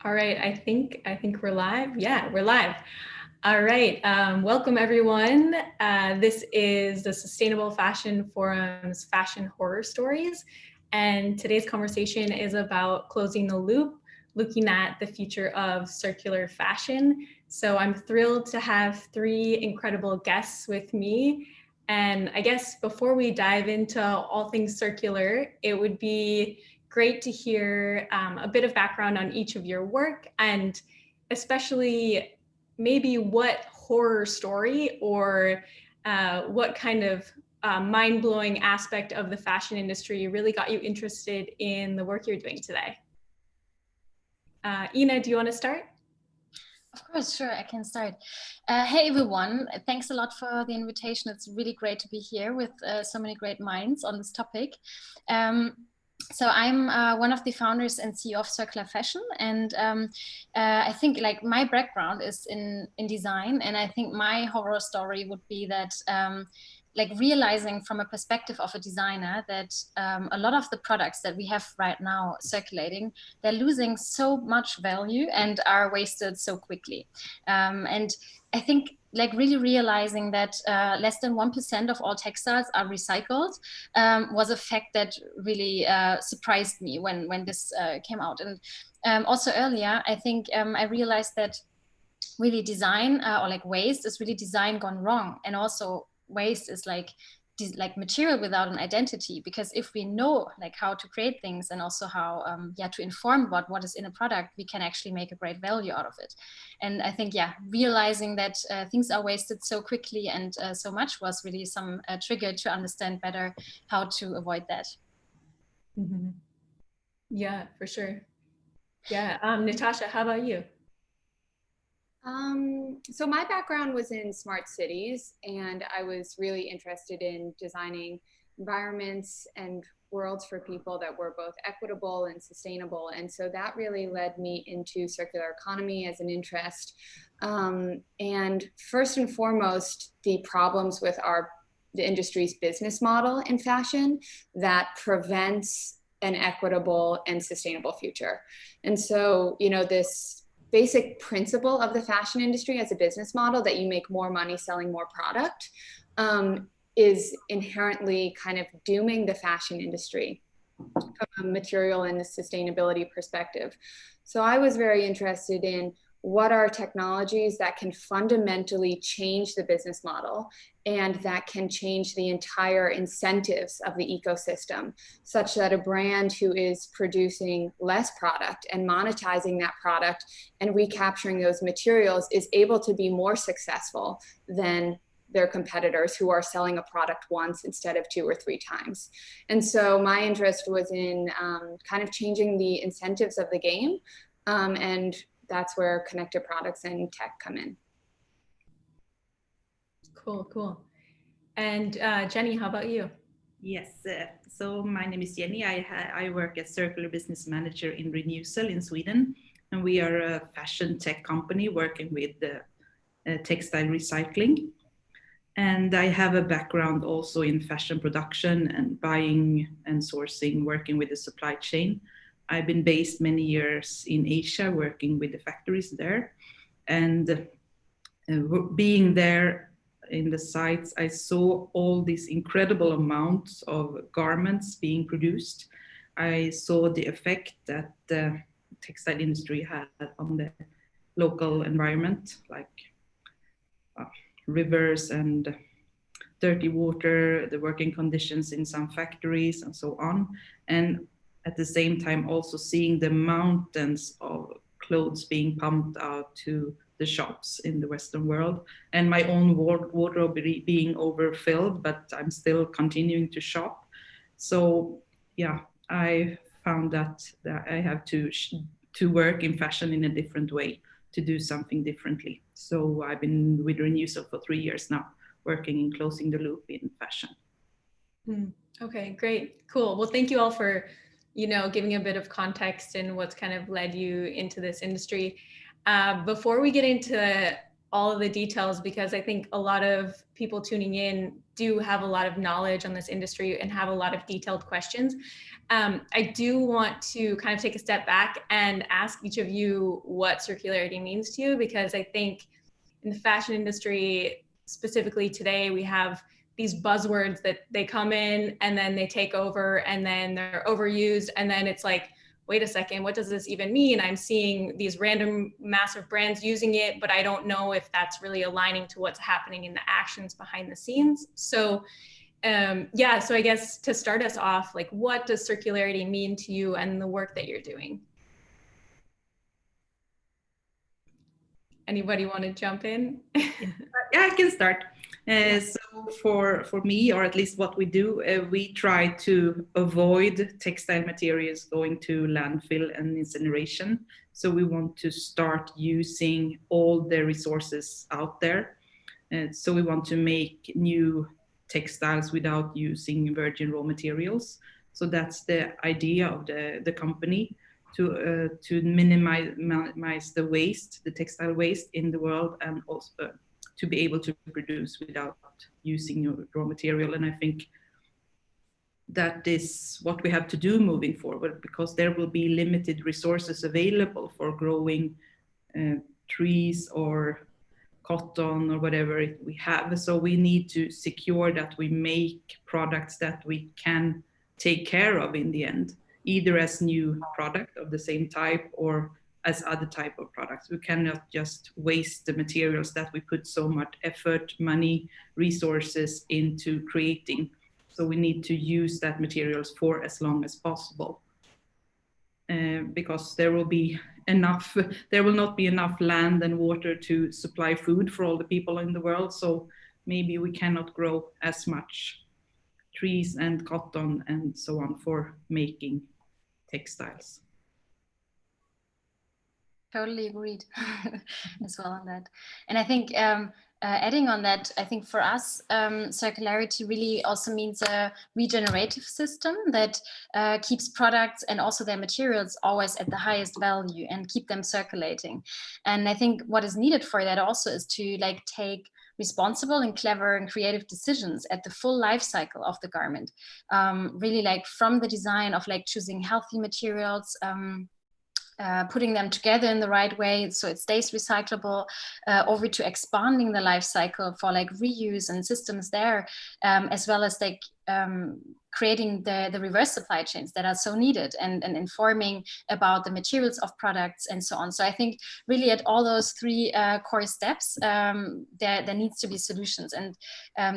All right, I think we're live. Yeah, we're live. All right, welcome everyone. This is the Sustainable Fashion Forum's Fashion Horror Stories, and today's conversation is about closing the loop, looking at the future of circular fashion. So I'm thrilled to have three incredible guests with me. And I guess before we dive into all things circular, it would be great to hear a bit of background on each of your work, and especially maybe what horror story or what kind of mind-blowing aspect of the fashion industry really got you interested in the work you're doing today. Ina, do you want to start? Of course, sure, I can start. Hey everyone, thanks a lot for the invitation. It's really great to be here with so many great minds on this topic. So I'm one of the founders and CEO of Circular Fashion, and I think like my background is in design, and I think my horror story would be that like realizing from a perspective of a designer that a lot of the products that we have right now circulating, they're losing so much value and are wasted so quickly. And I think like really realizing that less than 1% of all textiles are recycled was a fact that really surprised me when this came out. And also earlier, I think I realized that really design or like waste is really design gone wrong. And also waste is like material without an identity, because if we know like how to create things and also how to inform about what is in a product, we can actually make a great value out of it. And I think realizing that things are wasted so quickly and so much was really some trigger to understand better how to avoid that. Mm-hmm. Yeah, for sure. Yeah, Natasha, how about you? So my background was in smart cities, and I was really interested in designing environments and worlds for people that were both equitable and sustainable. And so that really led me into circular economy as an interest. And first and foremost, the problems with the industry's business model in fashion that prevents an equitable and sustainable future. And so, this basic principle of the fashion industry as a business model, that you make more money selling more product, is inherently kind of dooming the fashion industry from a material and a sustainability perspective. So I was very interested in what are technologies that can fundamentally change the business model and that can change the entire incentives of the ecosystem, such that a brand who is producing less product and monetizing that product and recapturing those materials is able to be more successful than their competitors who are selling a product once instead of 2 or 3 times. And so my interest was in kind of changing the incentives of the game, and that's where connected products and tech come in. Cool. And Jenny, how about you? Yes, so my name is Jenny. I work as Circular Business Manager in newcell in Sweden, and we are a fashion tech company working with textile recycling. And I have a background also in fashion production and buying and sourcing, working with the supply chain. I've been based many years in Asia, working with the factories there. And being there in the sites, I saw all these incredible amounts of garments being produced. I saw the effect that the textile industry had on the local environment, like rivers and dirty water, the working conditions in some factories and so on. And at the same time also seeing the mountains of clothes being pumped out to the shops in the Western world, and my own wardrobe being overfilled, but I'm still continuing to shop. So I found that I have to work in fashion in a different way, to do something differently. So I've been with newcell for 3 years now, working in closing the loop in fashion. Okay, great, cool. Well, thank you all for giving a bit of context and what's kind of led you into this industry. Before we get into all of the details, because I think a lot of people tuning in do have a lot of knowledge on this industry and have a lot of detailed questions. I do want to kind of take a step back and ask each of you what circularity means to you, because I think in the fashion industry, specifically today, we have these buzzwords that they come in and then they take over and then they're overused. And then it's like, wait a second, what does this even mean? I'm seeing these random massive brands using it, but I don't know if that's really aligning to what's happening in the actions behind the scenes. So yeah, so I guess to start us off, like, what does circularity mean to you and the work that you're doing? Anybody want to jump in? Yeah, I can start. So for me, or at least what we do, we try to avoid textile materials going to landfill and incineration. So we want to start using all the resources out there. So we want to make new textiles without using virgin raw materials. So that's the idea of the company, to minimize the waste, the textile waste in the world, and also to be able to produce without using raw material. And I think that is what we have to do moving forward, because there will be limited resources available for growing trees or cotton or whatever we have. So we need to secure that we make products that we can take care of in the end, either as new product of the same type or as other type of products. We cannot just waste the materials that we put so much effort, money, resources into creating. So we need to use that materials for as long as possible, because there will not be enough land and water to supply food for all the people in the world. So maybe we cannot grow as much trees and cotton and so on for making textiles. Totally agreed as well on that. And I think adding on that, I think for us, circularity really also means a regenerative system that keeps products and also their materials always at the highest value and keep them circulating. And I think what is needed for that also is to like take responsible and clever and creative decisions at the full life cycle of the garment. Really like from the design of like choosing healthy materials, putting them together in the right way so it stays recyclable, over to expanding the life cycle for like reuse and systems there, as well as like creating the reverse supply chains that are so needed, and informing about the materials of products and so on. So I think really at all those three core steps, there needs to be solutions. And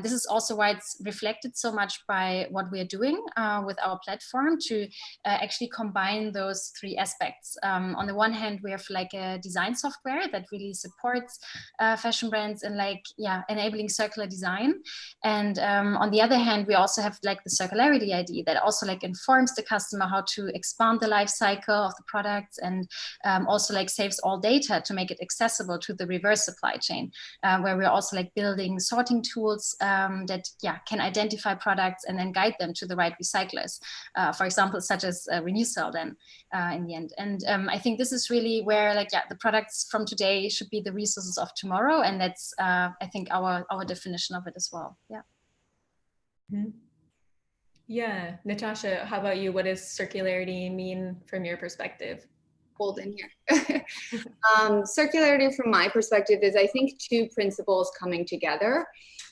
this is also why it's reflected so much by what we're doing with our platform to actually combine those three aspects. On the one hand, we have like a design software that really supports fashion brands and like, yeah, enabling circular design. And on the other hand, we also have like the circularity ID that also like informs the customer how to expand the life cycle of the products, and also like saves all data to make it accessible to the reverse supply chain, where we're also like building sorting tools that can identify products and then guide them to the right recyclers, for example, such as Renewcell then in the end. And I think this is really where like, the products from today should be the resources of tomorrow. And that's, I think, our definition of it as well. Yeah. Mm-hmm. Yeah, Natasha, how about you? What does circularity mean from your perspective? Hold in here. Circularity from my perspective is, I think, two principles coming together.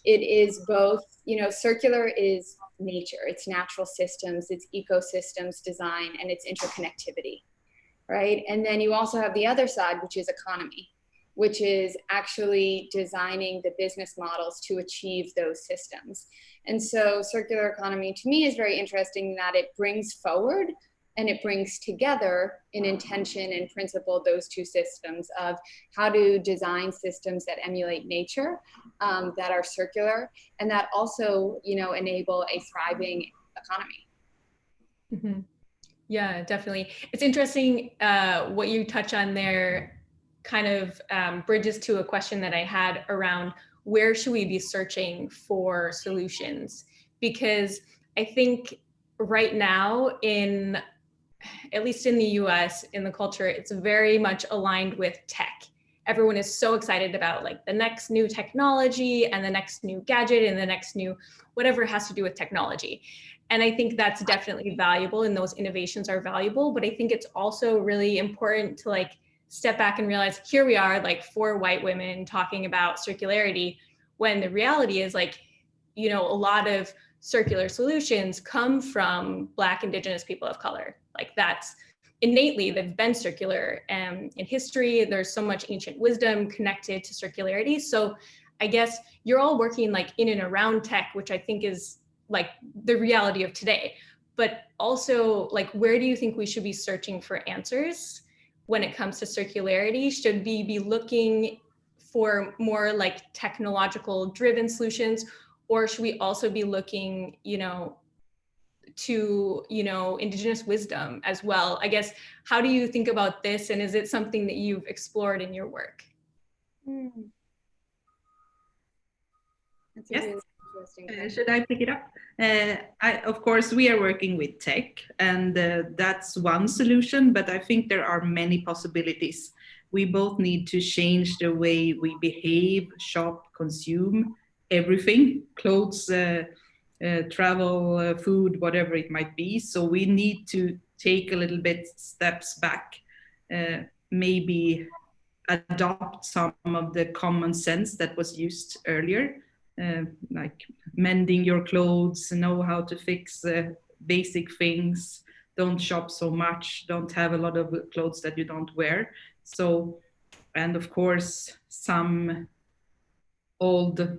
It is both, circular is nature, it's natural systems, it's ecosystems design, and it's interconnectivity, right? And then you also have the other side, which is economy, which is actually designing the business models to achieve those systems. And so circular economy to me is very interesting in that it brings forward and it brings together in intention and principle those two systems of how to design systems that emulate nature, that are circular, and that also, enable a thriving economy. Mm-hmm. Yeah, definitely. It's interesting what you touch on there kind of bridges to a question that I had around where should we be searching for solutions? Because I think right now, at least in the US, in the culture, it's very much aligned with tech. everyone is so excited about like the next new technology and the next new gadget and the next new whatever has to do with technology. And I think that's definitely valuable, and those innovations are valuable, but I think it's also really important to like step back and realize here we are like 4 white women talking about circularity, when the reality is like, you know, a lot of circular solutions come from Black, Indigenous people of color. Like that's innately, they've been circular in history. There's so much ancient wisdom connected to circularity. So I guess you're all working like in and around tech, which I think is like the reality of today. But also like, where do you think we should be searching for answers when it comes to circularity? Should we be looking for more like technological driven solutions, or should we also be looking, you know, to, you know, Indigenous wisdom as well? I guess, how do you think about this, and is it something that you've explored in your work? That's a Yes. really interesting question. Should I pick it up? Of course, we are working with tech, and that's one solution, but I think there are many possibilities. We both need to change the way we behave, shop, consume everything, clothes, travel, food, whatever it might be. So we need to take a little bit steps back, maybe adopt some of the common sense that was used earlier, like mending your clothes, know how to fix basic things, don't shop so much, don't have a lot of clothes that you don't wear. So, and of course, some old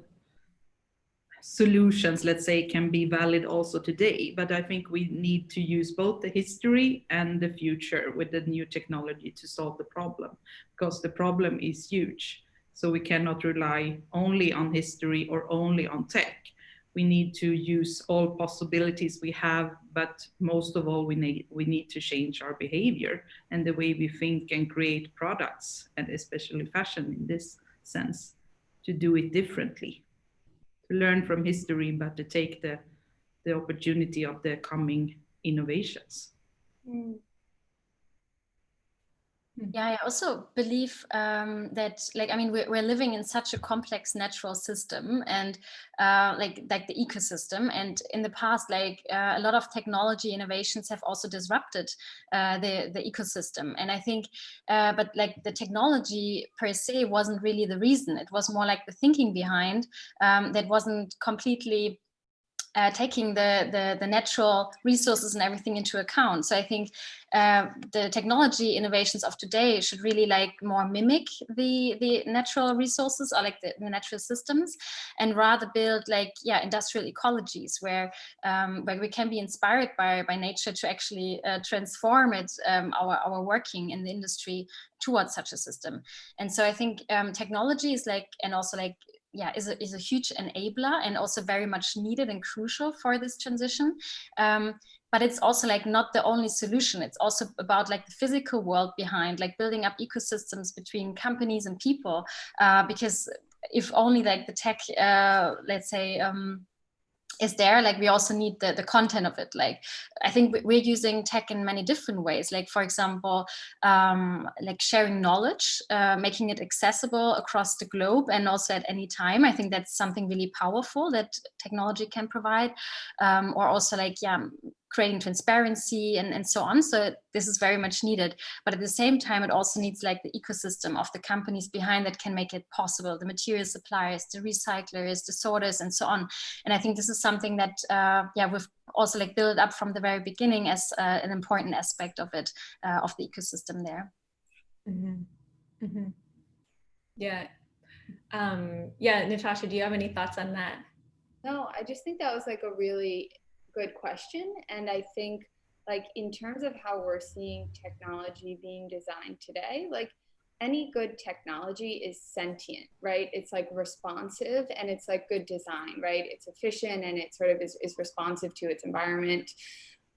solutions, let's say, can be valid also today, but I think we need to use both the history and the future with the new technology to solve the problem, because the problem is huge. So we cannot rely only on history or only on tech. We need to use all possibilities we have, but most of all, we need to change our behavior and the way we think and create products, and especially fashion in this sense, to do it differently. To learn from history, but to take the opportunity of the coming innovations. Yeah, I also believe that, like, I mean, we're living in such a complex natural system, and like the ecosystem. And in the past, like a lot of technology innovations have also disrupted the ecosystem. And I think, but like the technology per se wasn't really the reason. It was more like the thinking behind that wasn't completely taking the natural resources and everything into account. So I think the technology innovations of today should really like more mimic the natural resources, or like the natural systems, and rather build like, yeah, industrial ecologies where we can be inspired by nature to actually transform it, our working in the industry towards such a system. And so I think technology is like, and also like, yeah, is a huge enabler, and also very much needed and crucial for this transition. But it's also like not the only solution. It's also about like the physical world behind, like building up ecosystems between companies and people. Because if only like the tech, let's say, is there, like we also need the content of it. Like I think we're using tech in many different ways, like for example like sharing knowledge, making it accessible across the globe and also at any time. I think that's something really powerful that technology can provide, or also like, yeah, creating transparency and so on. So this is very much needed, but at the same time it also needs like the ecosystem of the companies behind that can make it possible, the material suppliers, the recyclers, the sorters, and so on. And I think this is something that yeah, we've also like built up from the very beginning as an important aspect of it, of the ecosystem there. Mm-hmm. Mm-hmm. Yeah. Yeah, Natasha, do you have any thoughts on that? No, I just think that was like a really good question. And I think like in terms of how we're seeing technology being designed today, like any good technology is sentient, right? It's like responsive and it's like good design, right? It's efficient and it sort of is responsive to its environment.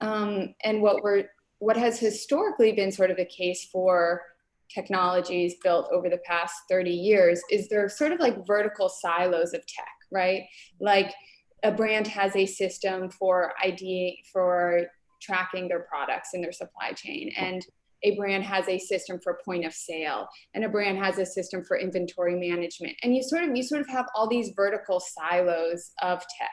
And what has historically been sort of the case for technologies built over the past 30 years is they're sort of like vertical silos of tech, right? Like a brand has a system for tracking their products in their supply chain. And a brand has a system for point of sale, and a brand has a system for inventory management. And you sort of have all these vertical silos of tech.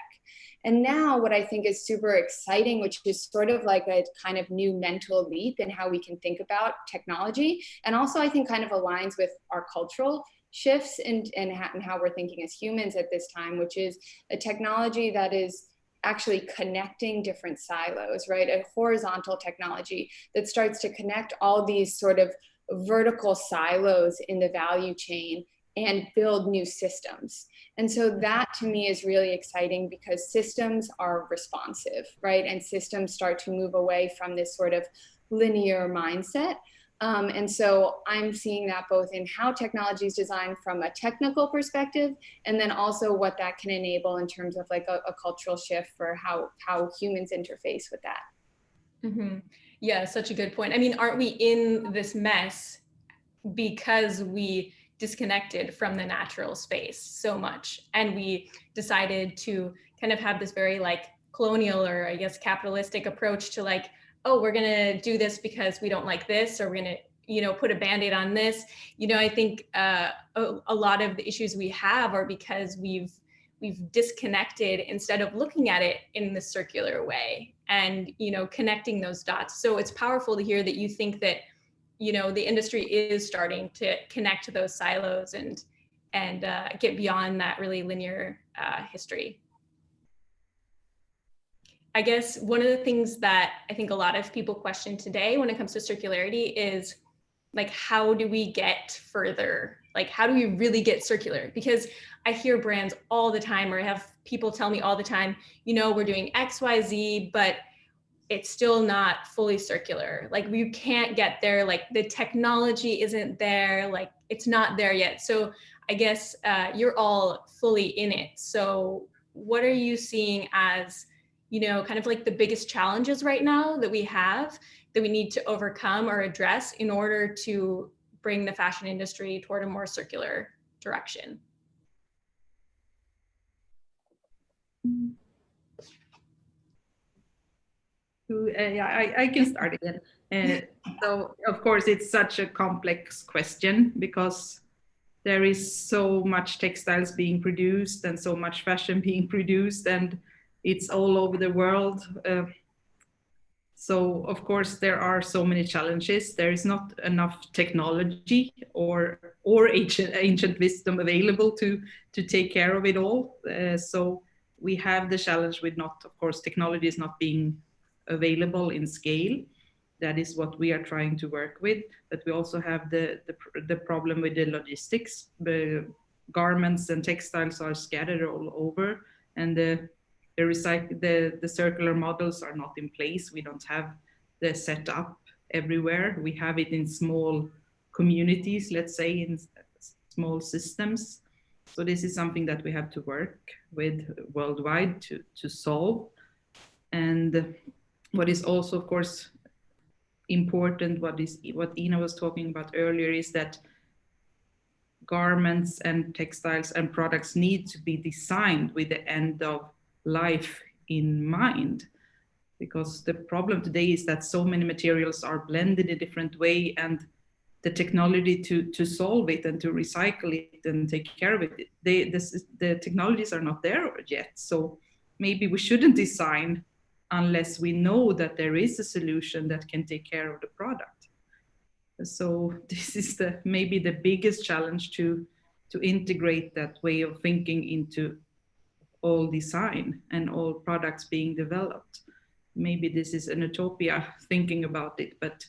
And now what I think is super exciting, which is sort of like a kind of new mental leap in how we can think about technology, and also I think kind of aligns with our cultural shifts and how we're thinking as humans at this time, which is a technology that is actually connecting different silos, right? A horizontal technology that starts to connect all these sort of vertical silos in the value chain and build new systems. And so that to me is really exciting because systems are responsive, right? And systems start to move away from this sort of linear mindset. And so I'm seeing that both in how technology is designed from a technical perspective, and then also what that can enable in terms of like a cultural shift for how humans interface with that. Mm-hmm. Yeah, such a good point. I mean, aren't we in this mess because we disconnected from the natural space so much, and we decided to kind of have this very like colonial, or I guess capitalistic approach to like, oh, we're gonna do this because we don't like this, or we're gonna, you know, put a band-aid on this. You know, I think a lot of the issues we have are because we've disconnected instead of looking at it in the circular way and, you know, connecting those dots. So it's powerful to hear that you think that, you know, the industry is starting to connect those silos and get beyond that really linear history. I guess one of the things that I think a lot of people question today when it comes to circularity is like, how do we get further? Like, how do we really get circular? Because I hear brands all the time, or I have people tell me all the time, you know, we're doing X, Y, Z, but it's still not fully circular. Like, we can't get there. Like, the technology isn't there. Like, it's not there yet. So I guess you're all fully in it. So what are you seeing as, you know, kind of like the biggest challenges right now that we have that we need to overcome or address in order to bring the fashion industry toward a more circular direction? I can start again. So of course it's such a complex question because there is so much textiles being produced and so much fashion being produced, and it's all over the world. So of course there are so many challenges. There is not enough technology or ancient wisdom available to take care of it all. So we have the challenge with not, of course, technology is not being available in scale. That is what we are trying to work with. But we also have the problem with the logistics. The garments and textiles are scattered all over, and the circular models are not in place. We don't have the setup everywhere. We have it in small communities, let's say, in small systems. So this is something that we have to work with worldwide to solve. And what is also, of course, important, what Ina was talking about earlier, is that garments and textiles and products need to be designed with the end of life in mind, because the problem today is that so many materials are blended in a different way, and the technology to solve it and to recycle it and take care of it, the technologies are not there yet. So maybe we shouldn't design unless we know that there is a solution that can take care of the product. So this is maybe the biggest challenge, to integrate that way of thinking into all design and all products being developed. Maybe this is an utopia thinking about it, but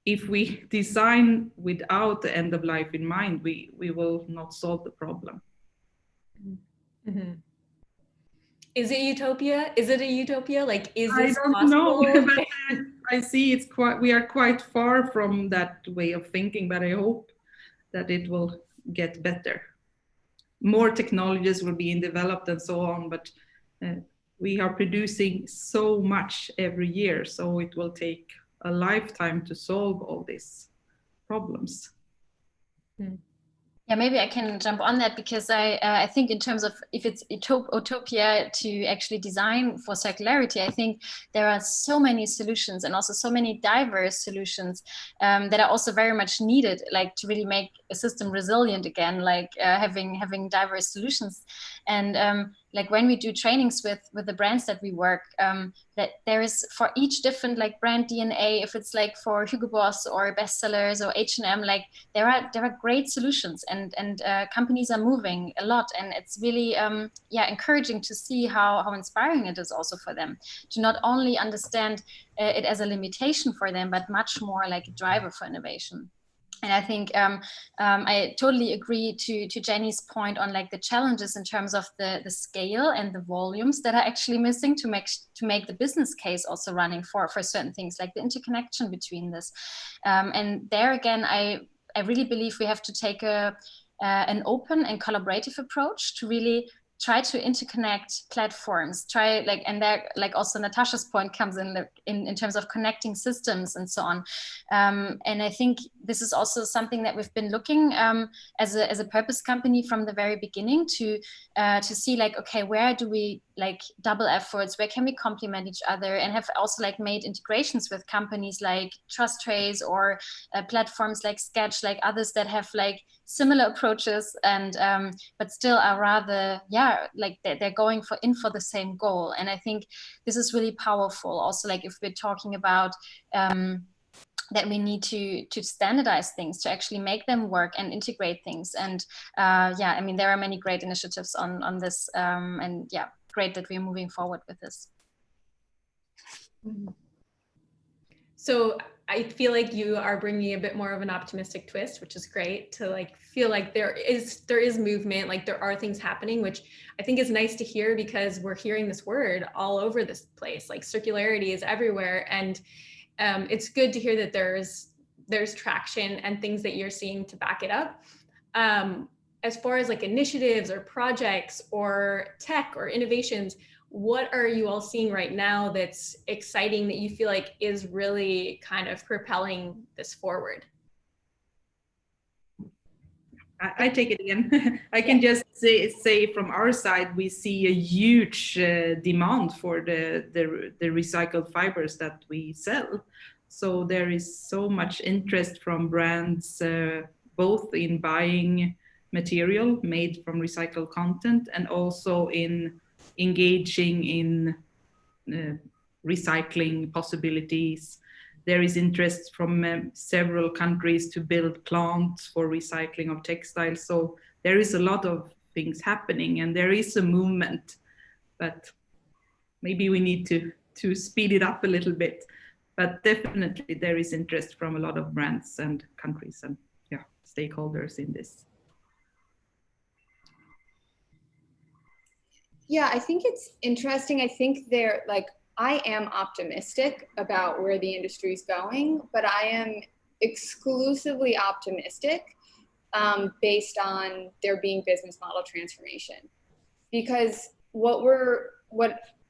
if we design without the end of life in mind, we will not solve the problem. Mm-hmm. Is it utopia? Is it a utopia? Like, is this I don't possible? know, but I see we are quite far from that way of thinking, but I hope that it will get better. More technologies will be developed and so on, but we are producing so much every year, so it will take a lifetime to solve all these problems. Yeah, maybe I can jump on that, because I think in terms of if it's utopia to actually design for circularity, I think there are so many solutions, and also so many diverse solutions that are also very much needed, like to really make a system resilient again, like having diverse solutions. And like when we do trainings with the brands that we work, that there is for each different like brand DNA, if it's like for Hugo Boss or bestsellers or H&M, like there are great solutions, and companies are moving a lot, and it's really yeah, encouraging to see how inspiring it is also for them to not only understand it as a limitation for them, but much more like a driver for innovation. And I think I totally agree to Jenny's point on like the challenges in terms of the scale and the volumes that are actually missing to make the business case also running for certain things, like the interconnection between this. And there again, I really believe we have to take an open and collaborative approach to really try to interconnect platforms, and there, like also Natasha's point comes in terms of connecting systems and so on. And I think this is also something that we've been looking as a purpose company from the very beginning to see like, okay, where do we like double efforts, where can we complement each other, and have also like made integrations with companies like Trust Trace or platforms like Sketch, like others that have like similar approaches, and but still are rather, yeah, like they're going for the same goal. And I think this is really powerful also, like if we're talking about that we need to standardize things, to actually make them work and integrate things. And yeah, I mean, there are many great initiatives on this, and yeah, great that we're moving forward with this. So I feel like you are bringing a bit more of an optimistic twist, which is great to like feel like there is movement, like there are things happening, which I think is nice to hear, because we're hearing this word all over this place, like circularity is everywhere. And it's good to hear that there's traction and things that you're seeing to back it up. As far as like initiatives or projects or tech or innovations, what are you all seeing right now that's exciting that you feel like is really kind of propelling this forward? I take it again. I can just say from our side, we see a huge demand for the recycled fibers that we sell. So there is so much interest from brands, both in buying material made from recycled content and also in engaging in recycling possibilities. There is interest from several countries to build plants for recycling of textiles. So there is a lot of things happening, and there is a movement, but maybe we need to speed it up a little bit. But definitely there is interest from a lot of brands and countries and stakeholders in this. Yeah, I think it's interesting. I think I am optimistic about where the industry is going, but I am exclusively optimistic based on there being business model transformation. Because what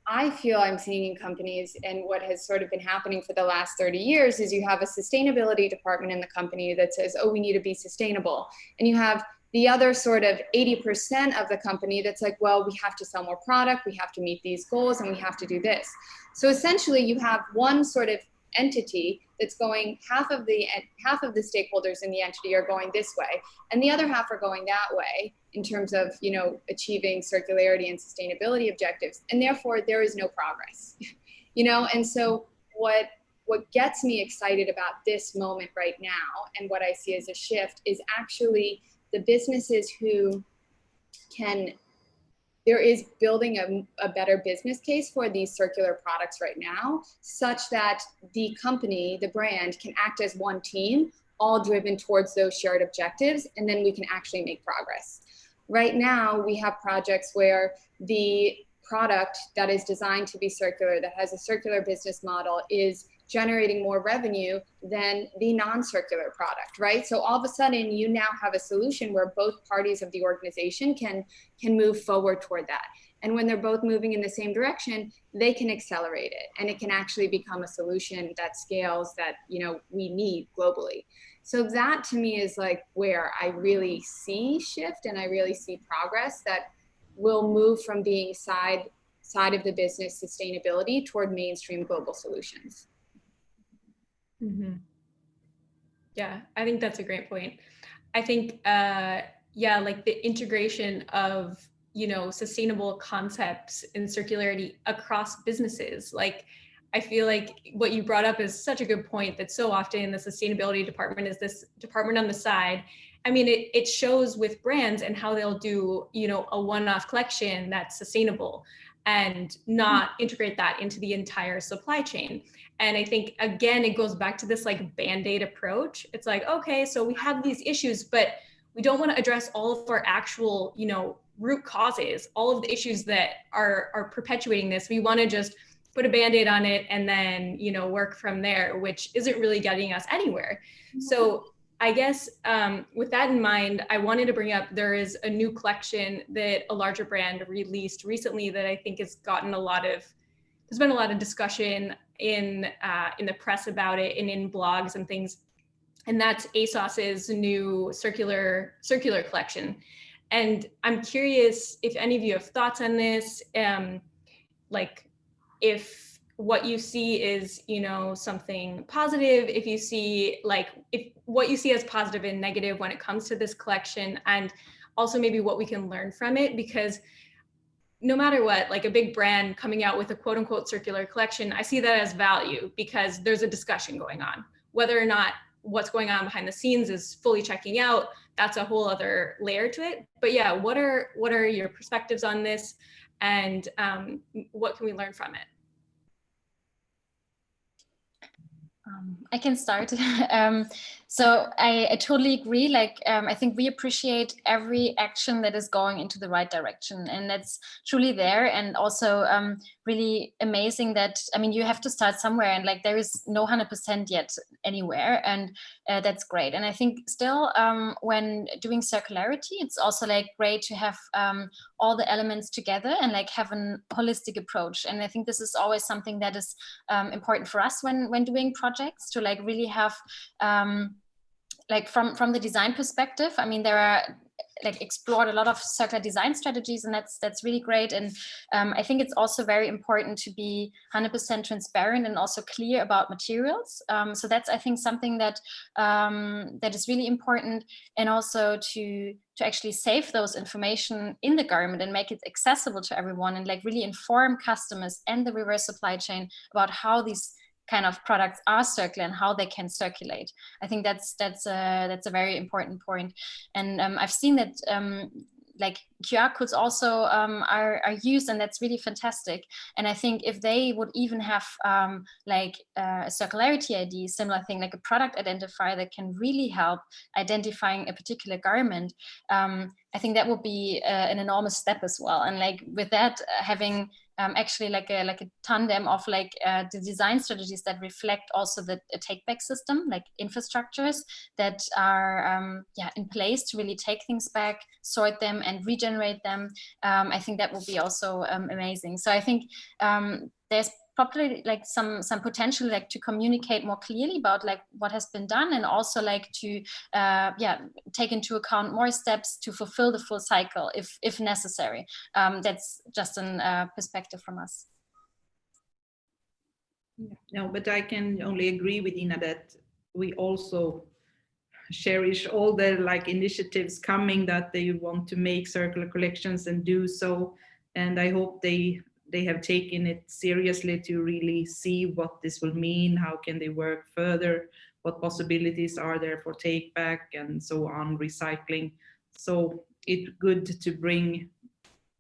I feel I'm seeing in companies, and what has sort of been happening for the last 30 years, is you have a sustainability department in the company that says, oh, we need to be sustainable. And you have the other sort of 80% of the company that's like, well, we have to sell more product, we have to meet these goals, and we have to do this. So essentially you have one sort of entity that's going, half of the stakeholders in the entity are going this way, and the other half are going that way in terms of, you know, achieving circularity and sustainability objectives. And therefore there is no progress, you know? And so what gets me excited about this moment right now, and what I see as a shift, is actually the businesses who there is building a better business case for these circular products right now, such that the company, the brand, can act as one team, all driven towards those shared objectives, and then we can actually make progress. Right now, we have projects where the product that is designed to be circular, that has a circular business model, is generating more revenue than the non-circular product, right? So all of a sudden you now have a solution where both parties of the organization can move forward toward that. And when they're both moving in the same direction, they can accelerate it, and it can actually become a solution that scales, that, you know, we need globally. So that to me is like where I really see shift and I really see progress that will move from being side of the business sustainability toward mainstream global solutions. Mm-hmm. Yeah, I think that's a great point. I think, yeah, like the integration of, you know, sustainable concepts and circularity across businesses. Like, I feel like what you brought up is such a good point, that so often the sustainability department is this department on the side. I mean, it shows with brands and how they'll do, you know, a one-off collection that's sustainable and not integrate that into the entire supply chain. And I think, again, it goes back to this like Band-Aid approach. It's like, okay, so we have these issues, but we don't want to address all of our actual, you know, root causes, all of the issues that are perpetuating this. We want to just put a Band-Aid on it and then, you know, work from there, which isn't really getting us anywhere. So I guess with that in mind, I wanted to bring up, there is a new collection that a larger brand released recently that I think has gotten there's been a lot of discussion in the press about it and in blogs and things. And that's ASOS's new circular collection. And I'm curious if any of you have thoughts on this, like if what you see is, you know, something positive, if you see like, if what you see as positive and negative when it comes to this collection, and also maybe what we can learn from it, because no matter what, like a big brand coming out with a quote unquote circular collection, I see that as value because there's a discussion going on. Whether or not what's going on behind the scenes is fully checking out, that's a whole other layer to it. But yeah, what are your perspectives on this, and what can we learn from it? I can start. So I totally agree. Like, I think we appreciate every action that is going into the right direction, and that's truly there. And also really amazing that, I mean, you have to start somewhere, and like there is no 100% yet anywhere, and that's great. And I think still when doing circularity, it's also like great to have all the elements together and like have a holistic approach. And I think this is always something that is important for us when doing projects, to like really have like from the design perspective. I mean, there are like explored a lot of circular design strategies, and that's really great. And I think it's also very important to be 100% transparent and also clear about materials. So that's, I think, something that that is really important, and also to actually save those information in the garment and make it accessible to everyone, and like really inform customers and the reverse supply chain about how these kind of products are circular and how they can circulate. I think that's a very important point. And I've seen that like QR codes also are used, and that's really fantastic. And I think if they would even have like a circularity ID, similar thing, like a product identifier that can really help identifying a particular garment, I think that would be an enormous step as well. And like with that, having actually like a tandem of like the design strategies that reflect also the take-back system, like infrastructures that are in place to really take things back, sort them, and regenerate them. I think that will be also amazing. So I think there's probably like some potential like to communicate more clearly about like what has been done, and also like to take into account more steps to fulfill the full cycle if necessary. That's just a perspective from us. No, but I can only agree with Ina that we also cherish all the like initiatives coming that they want to make circular collections and do so. And I hope they have taken it seriously to really see what this will mean, how can they work further, what possibilities are there for take back and so on, recycling. So it's good to bring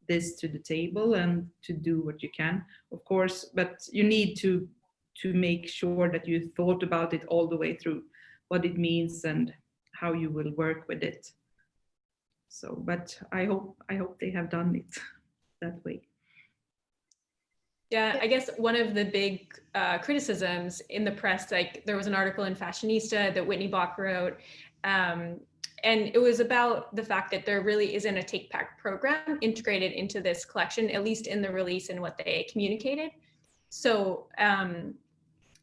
this to the table and to do what you can, of course, but you need to make sure that you thought about it all the way through, what it means and how you will work with it. So, but I hope they have done it that way. Yeah, I guess one of the big criticisms in the press, like there was an article in Fashionista that Whitney Bach wrote, and it was about the fact that there really isn't a take-back program integrated into this collection, at least in the release and what they communicated. So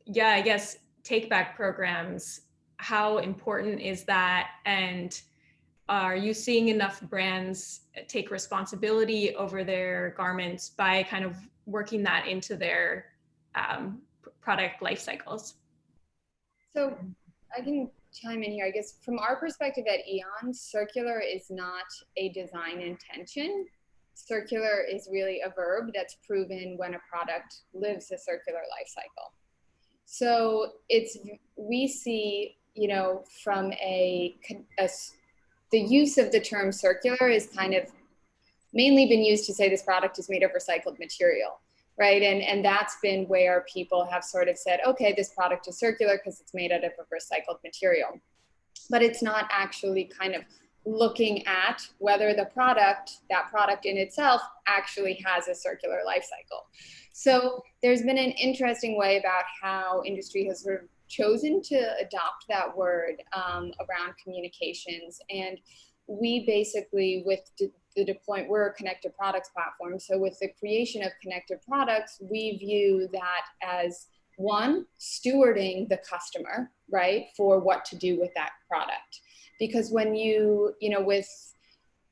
yeah, I guess take-back programs how important is that? And are you seeing enough brands take responsibility over their garments by kind of working that into their product life cycles? So I can chime in here. I guess from our perspective at Aeon, circular is not a design intention. Circular is really a verb that's proven when a product lives a circular life cycle. So we see, you know, from the use of the term circular is kind of mainly been used to say this product is made of recycled material, right? And that's been where people have sort of said, okay, this product is circular because it's made out of a recycled material. But it's not actually kind of looking at whether that product in itself actually has a circular life cycle. So there's been an interesting way about how industry has sort of chosen to adopt that word around communications. And we basically, with the deployment, we're a connected products platform. So with the creation of connected products, we view that as one, stewarding the customer, right, for what to do with that product. Because when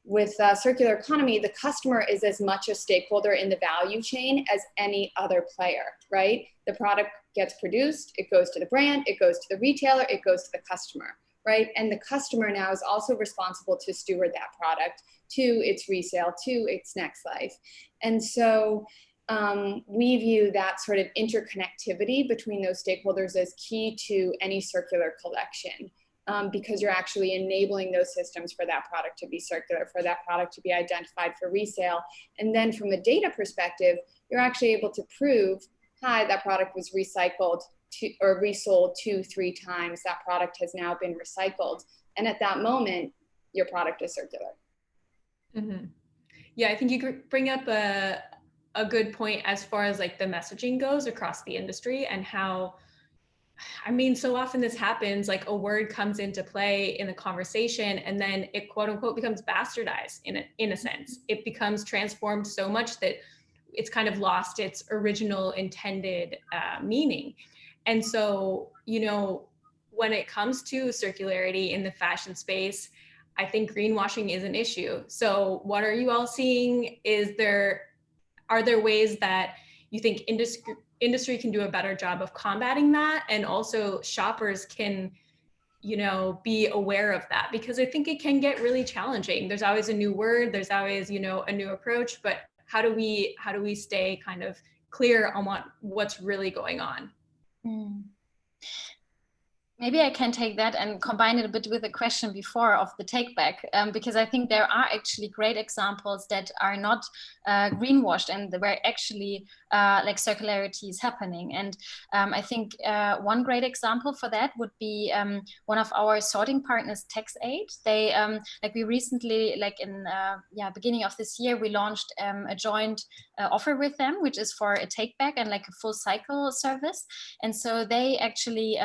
with circular economy, the customer is as much a stakeholder in the value chain as any other player, right? The product gets produced, it goes to the brand, it goes to the retailer, it goes to the customer, right? And the customer now is also responsible to steward that product to its resale, to its next life. And so we view that sort of interconnectivity between those stakeholders as key to any circular collection, because you're actually enabling those systems for that product to be circular, for that product to be identified for resale. And then from a data perspective, you're actually able to prove, hi, that product was recycled or resold 2-3 times. That product has now been recycled. And at that moment, your product is circular. Mm-hmm. Yeah, I think you bring up a good point as far as like the messaging goes across the industry, and how, I mean, so often this happens, like a word comes into play in the conversation and then it quote unquote becomes bastardized in a sense. It becomes transformed so much that it's kind of lost its original intended meaning. And so, you know, when it comes to circularity in the fashion space, I think greenwashing is an issue. So what are you all seeing? Are there ways that you think industry can do a better job of combating that, and also shoppers can, you know, be aware of that? Because I think it can get really challenging. There's always a new word, there's always, you know, a new approach, but how do we stay kind of clear on what's really going on? Maybe I can take that and combine it a bit with the question before of the take back, because I think there are actually great examples that are not greenwashed and where actually like circularity is happening. And I think one great example for that would be one of our sorting partners, TaxAid. They like we recently, like in beginning of this year, we launched a joint offer with them, which is for a take back and like a full cycle service. And so they actually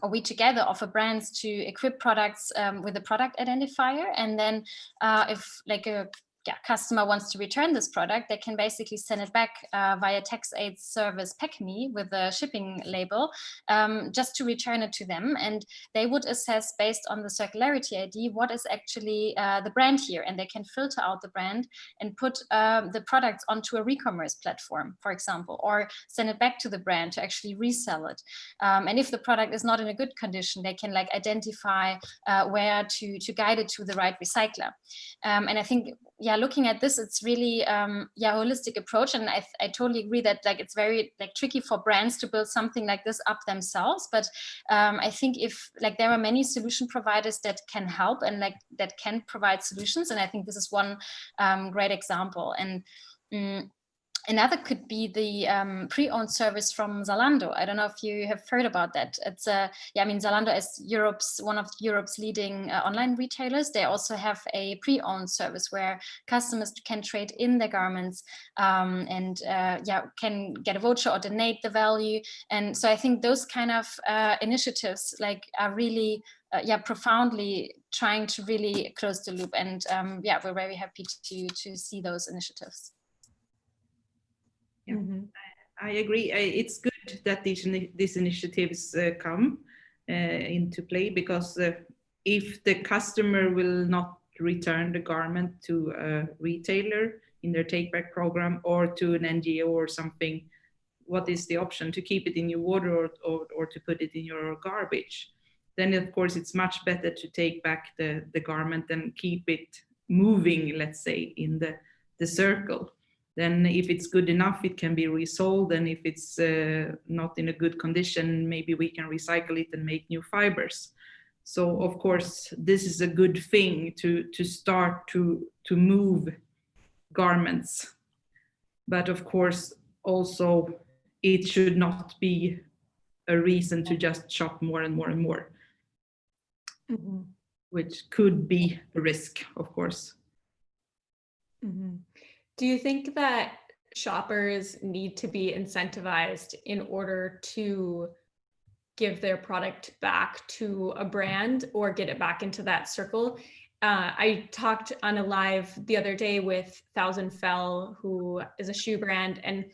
or we together offer brands to equip products with a product identifier. And then if like a customer wants to return this product, they can basically send it back via TaxAid service PackMe with a shipping label, just to return it to them. And they would assess based on the circularity ID, what is actually the brand here. And they can filter out the brand and put the products onto a re-commerce platform, for example, or send it back to the brand to actually resell it. And if the product is not in a good condition, they can like identify where to guide it to the right recycler. And I think, looking at this, it's really holistic approach, and I totally agree that like it's very like tricky for brands to build something like this up themselves. But I think if like there are many solution providers that can help and like that can provide solutions, and I think this is one great example. And another could be the pre-owned service from Zalando. I don't know if you have heard about that. It's Zalando is one of Europe's leading online retailers. They also have a pre-owned service where customers can trade in their garments and can get a voucher or donate the value. And so I think those kind of initiatives like are really profoundly trying to really close the loop. And we're very happy to see those initiatives. Yeah, I agree. It's good that these initiatives come, into play, because if the customer will not return the garment to a retailer in their take-back program or to an NGO or something, what is the option? To keep it in your wardrobe or to put it in your garbage? Then of course it's much better to take back the garment and keep it moving, let's say, in the circle. Then if it's good enough, it can be resold, and if it's not in a good condition, maybe we can recycle it and make new fibers. So of course this is a good thing to start to move garments, but of course also it should not be a reason to just shop more and more and more, Mm-hmm. which could be a risk, of course. Mm-hmm. Do you think that shoppers need to be incentivized in order to give their product back to a brand or get it back into that circle? I talked on a live the other day with Thousand Fell, who is a shoe brand, and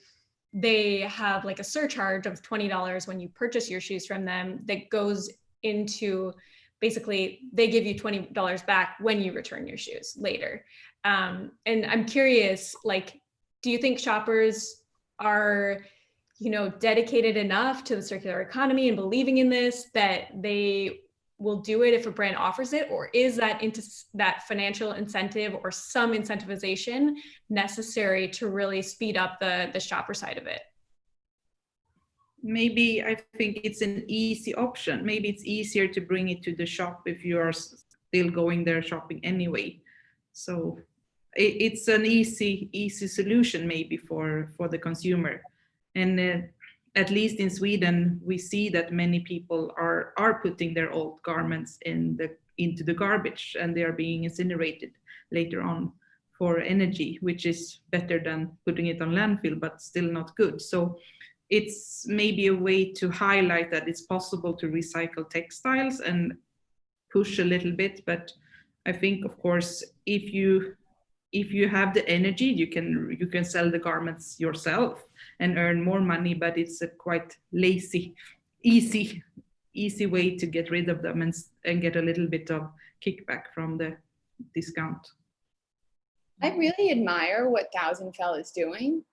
they have like a surcharge of $20 when you purchase your shoes from them that goes into, basically they give you $20 back when you return your shoes later. And I'm curious, like, do you think shoppers are, you know, dedicated enough to the circular economy and believing in this that they will do it if a brand offers it, or is that financial incentive or some incentivization necessary to really speed up the shopper side of it? Maybe I think it's an easy option. Maybe it's easier to bring it to the shop if you are still going there shopping anyway. So it's an easy solution maybe for the consumer. And at least in Sweden, we see that many people are putting their old garments into the garbage, and they are being incinerated later on for energy, which is better than putting it on landfill, but still not good. So it's maybe a way to highlight that it's possible to recycle textiles and push a little bit. But I think, of course, if you have the energy, you can sell the garments yourself and earn more money, but it's a quite easy way to get rid of them and get a little bit of kickback from the discount. I really admire what Thousand Fell is doing.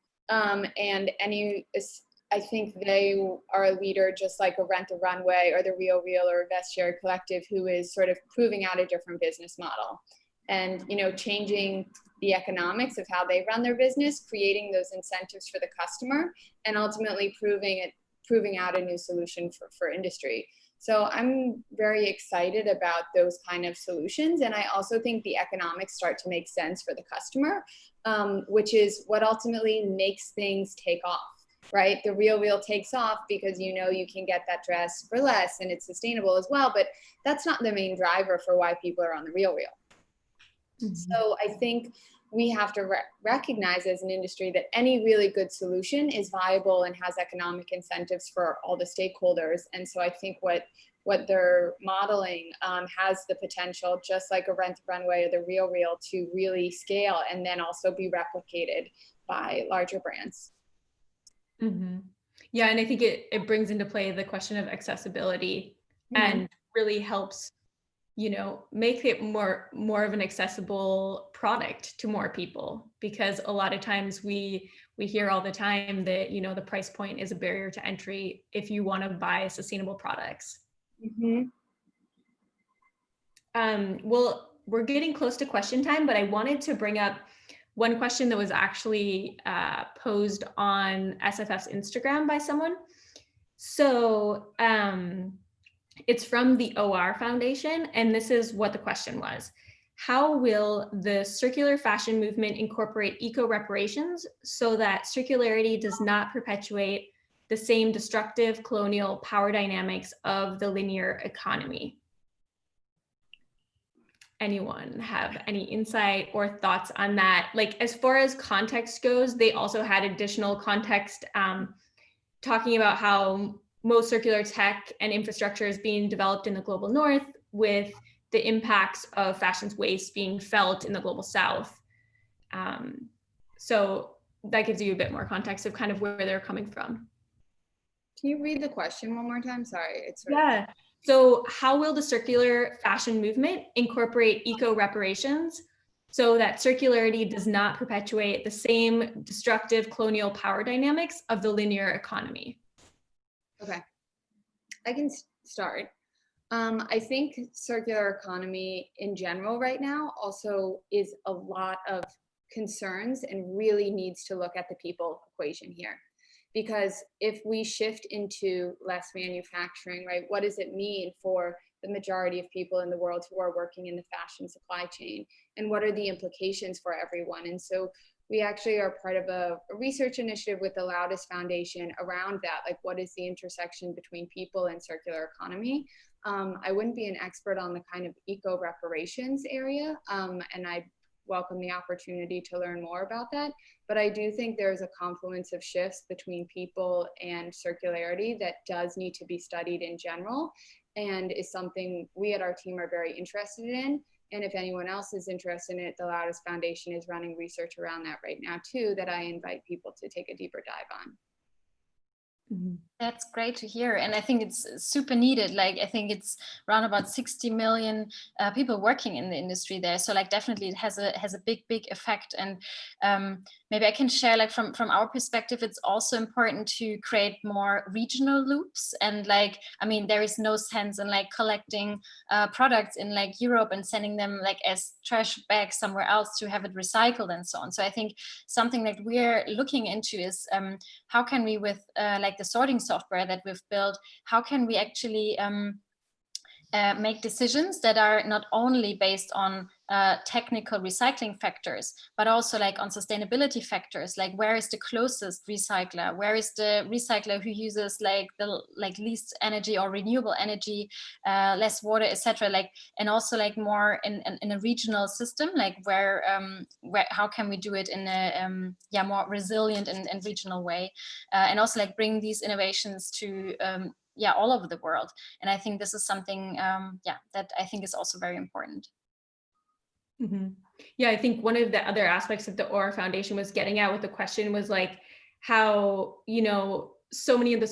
I think they are a leader, just like a Rent the Runway or the Real or Vestiaire Collective, who is sort of proving out a different business model and, you know, changing the economics of how they run their business, creating those incentives for the customer, and ultimately proving out a new solution for industry. So I'm very excited about those kind of solutions. And I also think the economics start to make sense for the customer, which is what ultimately makes things take off, right? The Real takes off because, you know, you can get that dress for less and it's sustainable as well, but that's not the main driver for why people are on the Real. Mm-hmm. So I think we have to recognize as an industry that any really good solution is viable and has economic incentives for all the stakeholders. And so I think what they're modeling has the potential, just like a Rent the Runway or the Real, to really scale and then also be replicated by larger brands. Mm-hmm. Yeah, and I think it brings into play the question of accessibility, mm-hmm. and really helps, you know, make it more of an accessible product to more people, because a lot of times we hear all the time that, you know, the price point is a barrier to entry if you want to buy sustainable products. Mm-hmm. Well, we're getting close to question time, but I wanted to bring up one question that was actually posed on SFF's Instagram by someone. So it's from the OR Foundation, and this is what the question was. How will the circular fashion movement incorporate eco-reparations so that circularity does not perpetuate the same destructive colonial power dynamics of the linear economy? Anyone have any insight or thoughts on that? Like, as far as context goes, they also had additional context talking about how most circular tech and infrastructure is being developed in the global north, with the impacts of fashion's waste being felt in the global south. So that gives you a bit more context of kind of where they're coming from. Can you read the question one more time? Sorry. Yeah. So how will the circular fashion movement incorporate eco-reparations so that circularity does not perpetuate the same destructive colonial power dynamics of the linear economy? Okay, I can start. I think circular economy in general right now also is a lot of concerns and really needs to look at the people equation here. Because if we shift into less manufacturing, right, what does it mean for the majority of people in the world who are working in the fashion supply chain? And what are the implications for everyone? And so we actually are part of a research initiative with the Lattes Foundation around that, like what is the intersection between people and circular economy? I wouldn't be an expert on the kind of eco-reparations area, and I welcome the opportunity to learn more about that. But I do think there's a confluence of shifts between people and circularity that does need to be studied in general, and is something we at our team are very interested in. And if anyone else is interested in it, the Lattes Foundation is running research around that right now too, that I invite people to take a deeper dive on. Mm-hmm. That's great to hear. And I think it's super needed. Like, I think it's around about 60 million people working in the industry there. So like, definitely it has a big effect. And maybe I can share, like, from our perspective, it's also important to create more regional loops. And like, I mean, there is no sense in like collecting products in like Europe and sending them like as trash bags somewhere else to have it recycled and so on. So I think something that we're looking into is how can we, with like the sorting software that we've built, how can we actually make decisions that are not only based on technical recycling factors, but also like on sustainability factors, like where is the closest recycler, where is the recycler who uses like the least energy or renewable energy, less water, etc. Like, and also like more in a regional system, like where how can we do it in a more resilient and regional way, and also like bring these innovations to all over the world. And I think this is something that I think is also very important. Mm-hmm. Yeah, I think one of the other aspects that the Aura Foundation was getting at with the question was like how, you know, so many of the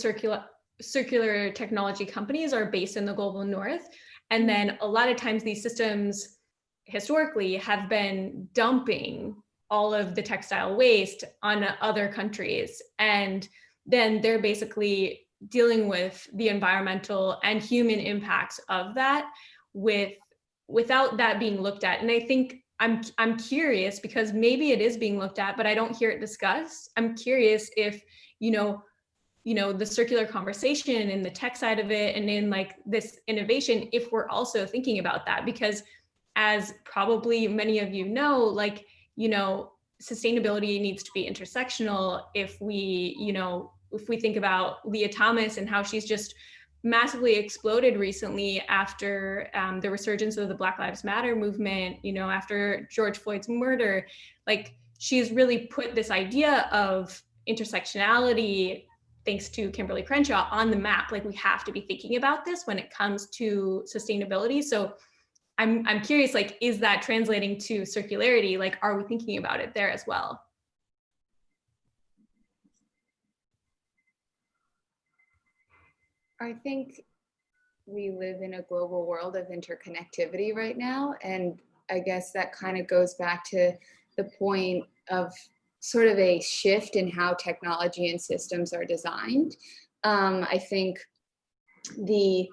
circular technology companies are based in the global north. And then a lot of times these systems historically have been dumping all of the textile waste on other countries. And then they're basically dealing with the environmental and human impacts of that without that being looked at. And I think I'm curious, because maybe it is being looked at, but I don't hear it discussed. I'm curious if, you know, the circular conversation and the tech side of it and in like this innovation, if we're also thinking about that, because as probably many of you know, like, you know, sustainability needs to be intersectional. If we think about Leah Thomas and how she's just massively exploded recently after the resurgence of the Black Lives Matter movement, you know, after George Floyd's murder, like she's really put this idea of intersectionality, thanks to Kimberly Crenshaw, on the map. Like, we have to be thinking about this when it comes to sustainability. So I'm curious, like, is that translating to circularity? Like, are we thinking about it there as well? I think we live in a global world of interconnectivity right now. And I guess that kind of goes back to the point of sort of a shift in how technology and systems are designed. I think the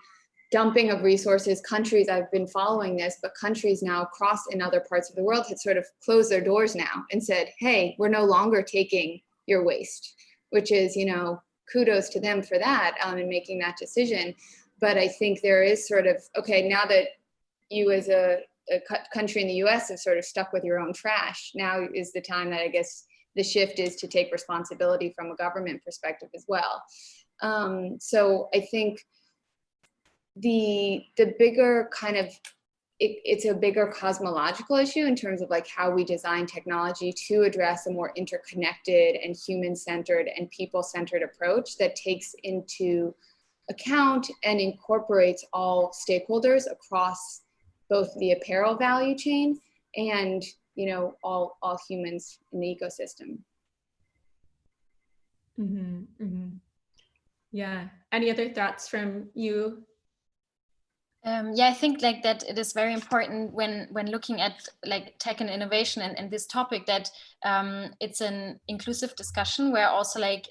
dumping of resources, countries, I've been following this, but countries now across in other parts of the world had sort of closed their doors now and said, hey, we're no longer taking your waste, which is, you know, kudos to them for that and making that decision. But I think there is sort of, okay, now that you as a country in the US have sort of stuck with your own trash, now is the time that I guess the shift is to take responsibility from a government perspective as well. So I think the bigger kind of, it's a bigger cosmological issue in terms of like how we design technology to address a more interconnected and human-centered and people-centered approach that takes into account and incorporates all stakeholders across both the apparel value chain and, you know, all humans in the ecosystem. Mm-hmm, mm-hmm. Yeah. Any other thoughts from you, Yeah, I think like that it is very important when looking at like tech and innovation and this topic that it's an inclusive discussion where also like,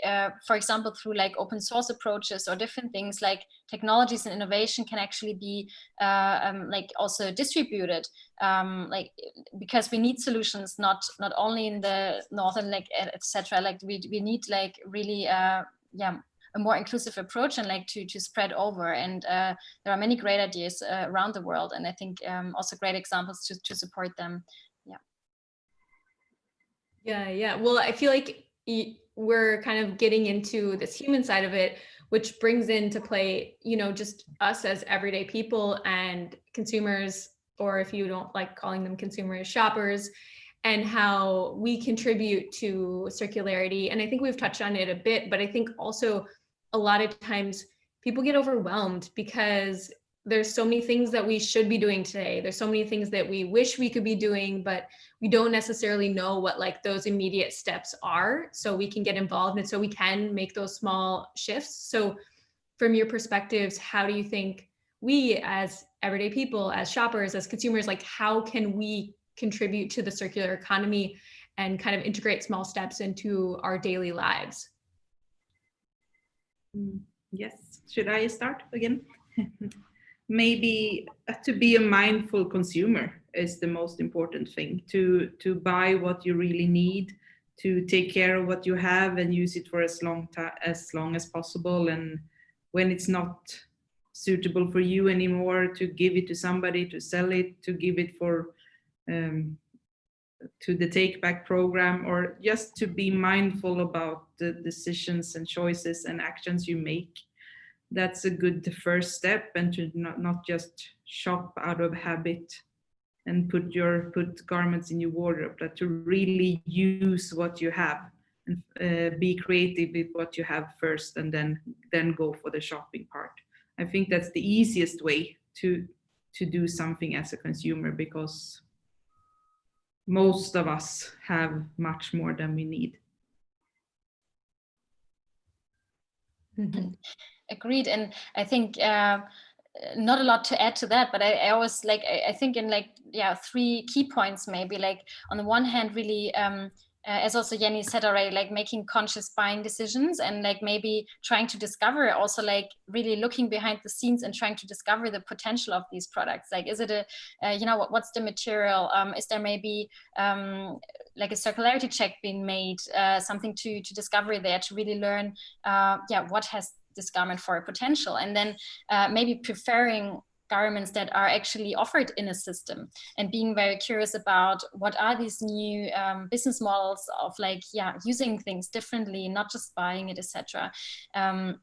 for example, through like open source approaches or different things like technologies and innovation can actually be like also distributed, like because we need solutions not only in the northern like etc. Like we need like really yeah, a more inclusive approach and like to spread over, and there are many great ideas around the world, and I think also great examples to support them. Yeah. Well, I feel like we're kind of getting into this human side of it, which brings into play, you know, just us as everyday people and consumers, or if you don't like calling them consumers, shoppers, and how we contribute to circularity. And I think we've touched on it a bit, but I think also a lot of times people get overwhelmed because there's so many things that we should be doing today. There's so many things that we wish we could be doing, but we don't necessarily know what like those immediate steps are, so we can get involved and so we can make those small shifts. So from your perspectives, how do you think we as everyday people, as shoppers, as consumers, like how can we contribute to the circular economy and kind of integrate small steps into our daily lives? Yes, should I start again? Maybe to be a mindful consumer is the most important thing, to buy what you really need, to take care of what you have and use it for as long as possible, and when it's not suitable for you anymore, to give it to somebody, to sell it, to give it for to the take back program, or just to be mindful about the decisions and choices and actions you make. That's a good first step, and to not just shop out of habit and put garments in your wardrobe, but to really use what you have and be creative with what you have first, and then go for the shopping part. I think that's the easiest way to do something as a consumer, because most of us have much more than we need. Mm-hmm. Agreed. And I think not a lot to add to that, but I always like, I think in like, yeah, 3 key points, maybe like on the one hand, really, as also Jenny said already, like making conscious buying decisions and like maybe trying to discover, also like really looking behind the scenes and trying to discover the potential of these products. Like, is it you know, what's the material? Is there maybe like a circularity check being made, something to discover there, to really learn, yeah, what has this garment for a potential, and then maybe preferring garments that are actually offered in a system, and being very curious about what are these new business models of like, yeah, using things differently, not just buying it, etc. And